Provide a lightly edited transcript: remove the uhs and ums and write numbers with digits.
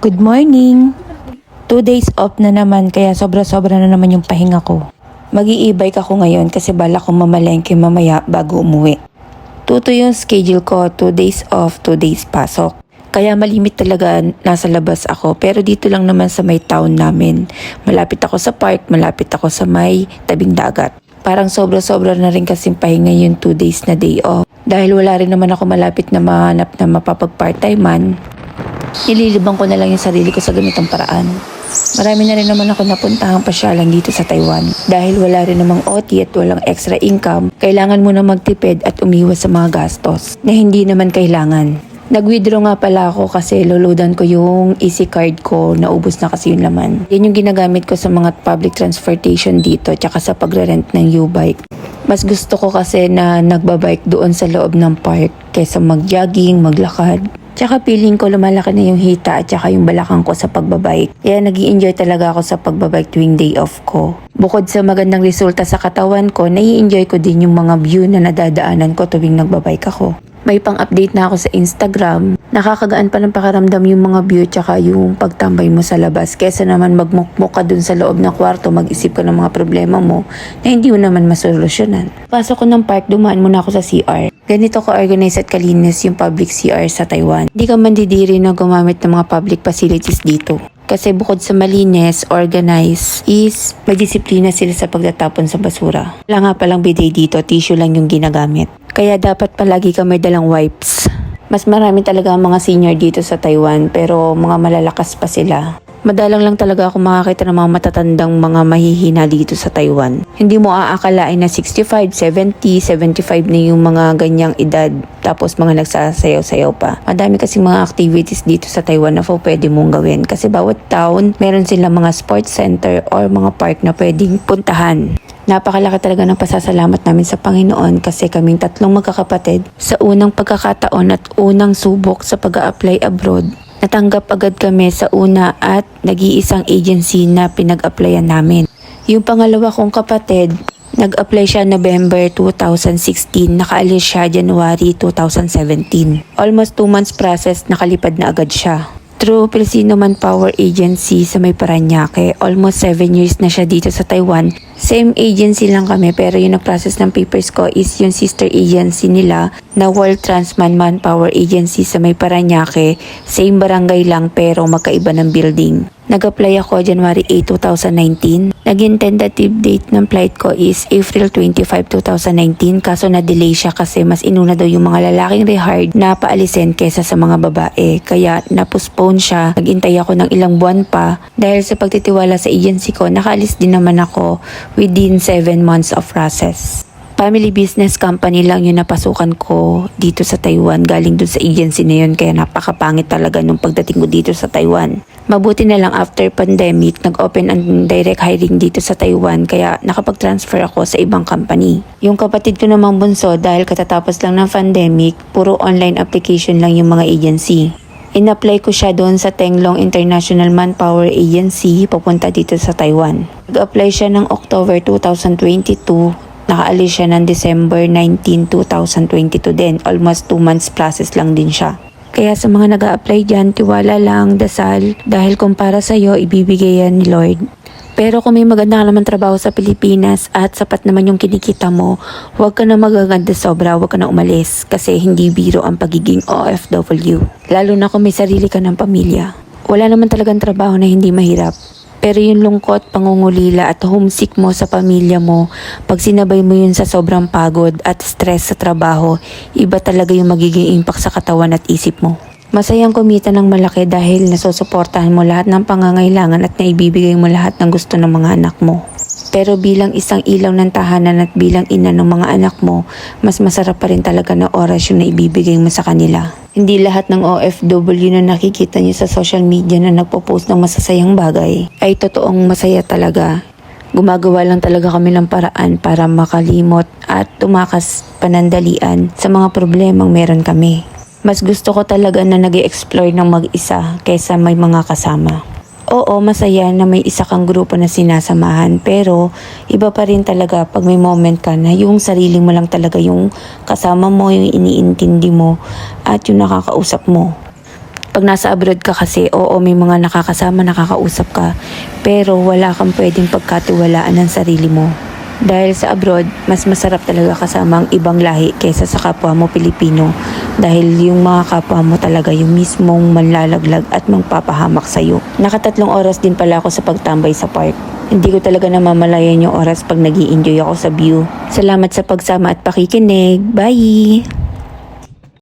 Good morning! 2 days off na naman kaya sobra-sobra na naman yung pahinga ko. Mag-i-e-bike ako ngayon kasi bala kong mamalengke mamaya bago umuwi. Tuto yung schedule ko, 2 days off, 2 days pasok. Kaya malimit talaga nasa labas ako pero dito lang naman sa may town namin. Malapit ako sa park, malapit ako sa may tabing dagat. Parang sobra-sobra na rin kasing pahinga yung 2 days na day off. Dahil wala rin naman ako malapit na mahanap na mapapag-part-time man, nililibang ko na lang yung sarili ko sa ganitong paraan. Marami na rin naman ako napuntahang pasyalan dito sa Taiwan. Dahil wala rin namang OT at walang extra income, kailangan mo na magtipid at umiwas sa mga gastos na hindi naman kailangan. Nag-withdraw nga pala ako kasi loloadan ko yung easy card ko, naubos na kasi yung laman. Yan yung ginagamit ko sa mga public transportation dito tsaka sa pagre-rent ng U-bike. Mas gusto ko kasi na nagbabike doon sa loob ng park kaysa mag-jogging, maglakad. Tsaka feeling ko lumalaki na yung hita at tsaka yung balakang ko sa pagbabike. Kaya nag-i-enjoy talaga ako sa pagbabike tuwing day off ko. Bukod sa magandang resulta sa katawan ko, nai-enjoy ko din yung mga view na nadadaanan ko tuwing nagbabike ako. May pang-update na ako sa Instagram. Nakakagaan pa ng pakiramdam yung mga view tsaka yung pagtambay mo sa labas. Kesa naman magmukmuk ka dun sa loob ng kwarto, mag-isip ka ng mga problema mo na hindi mo naman masolusyonan. Pasok ko ng park, dumaan muna ako sa CR. Ganito ka-organize at kalinis yung public CR sa Taiwan. Hindi ka mandidiri na gumamit ng mga public facilities dito. Kasi bukod sa malinis, organize, is may disiplina sila sa pagtatapon sa basura. Wala nga palang bidet dito, tissue lang yung ginagamit. Kaya dapat palagi ka may dalang wipes. Mas marami talaga ang mga senior dito sa Taiwan pero mga malalakas pa sila. Madalang lang talaga ako makakita ng mga matatandang mga mahihina dito sa Taiwan. Hindi mo aakalain na 65, 70, 75 na yung mga ganyang edad. Tapos mga nagsasayaw-sayaw pa. Madami kasing mga activities dito sa Taiwan na pwede mong gawin. Kasi bawat town, meron silang mga sports center or mga park na pwedeng puntahan. Napakalaki talaga ng pasasalamat namin sa Panginoon kasi kaming tatlong magkakapatid sa unang pagkakataon at unang subok sa pag-a-apply abroad. Natanggap agad kami sa una at nag-iisang agency na pinag-applyan namin. Yung pangalawa kong kapatid, nag-apply siya November 2016, nakaalis siya January 2017. Almost 2 months process, nakalipad na agad siya. Through Filipino Manpower Agency sa may Paranaque, almost 7 years na siya dito sa Taiwan. Same agency lang kami pero yung nag-process ng papers ko is yung sister agency nila na World Transman Manpower Agency sa may Paranaque. Same barangay lang pero magkaiba ng building. Nag-apply ako January 8, 2019. Naging tentative date ng flight ko is April 25, 2019 kaso na-delay siya kasi mas inuna daw yung mga lalaking rehired na paalisin kesa sa mga babae. Kaya na-postpone siya. Nagintay ako ng ilang buwan pa dahil sa pagtitiwala sa agency ko, nakaalis din naman ako within 7 months of process. Family business company lang yung napasukan ko dito sa Taiwan. Galing dun sa agency na yun kaya napakapangit talaga nung pagdating ko dito sa Taiwan. Mabuti na lang after pandemic, nag-open ang direct hiring dito sa Taiwan kaya nakapag-transfer ako sa ibang company. Yung kapatid ko namang bunso dahil katatapos lang ng pandemic, puro online application lang yung mga agency. In-apply ko siya doon sa Tenglong International Manpower Agency papunta dito sa Taiwan. Nag-apply siya ng October 2022. Nakaalis siya ng December 19, 2022 din. Almost 2 months process lang din siya. Kaya sa mga nag-a-apply dyan, tiwala lang, dasal, dahil kung para sa'yo, ibibigay yan ni Lord. Pero kung may maganda ka naman trabaho sa Pilipinas at sapat naman yung kinikita mo, huwag ka na magaganda sobra, huwag ka na umalis kasi hindi biro ang pagiging OFW. Lalo na kung may sarili ka ng pamilya. Wala naman talagang trabaho na hindi mahirap. Pero yung lungkot, pangungulila at homesick mo sa pamilya mo, pag sinabay mo yun sa sobrang pagod at stress sa trabaho, iba talaga yung magiging impact sa katawan at isip mo. Masayang kumita ng malaki dahil nasusuportahan mo lahat ng pangangailangan at naibibigay mo lahat ng gusto ng mga anak mo. Pero bilang isang ilaw ng tahanan at bilang ina ng mga anak mo, mas masarap pa rin talaga na oras yung naibibigay mo sa kanila. Hindi lahat ng OFW na nakikita niyo sa social media na nagpo-post ng masasayang bagay ay totoong masaya talaga. Gumagawa lang talaga kami ng paraan para makalimot at tumakas panandalian sa mga problemang meron kami. Mas gusto ko talaga na nag-e-explore ng mag-isa kaysa may mga kasama. Oo, masaya na may isa kang grupo na sinasamahan pero iba pa rin talaga pag may moment ka na yung sarili mo lang talaga yung kasama mo, yung iniintindi mo at yung nakakausap mo. Pag nasa abroad ka kasi, oo, may mga nakakasama, nakakausap ka, pero wala kang pwedeng pagkatiwalaan ng sarili mo. Dahil sa abroad, mas masarap talaga kasama ang ibang lahi kaysa sa kapwa mo Pilipino. Dahil yung mga kapwa mo talaga yung mismong manlalaglag at magpapahamak sa'yo. 3 oras din pala ako sa pagtambay sa park. Hindi ko talaga namamalayan yung oras pag nag-i-enjoy ako sa view. Salamat sa pagsama at pakikinig. Bye!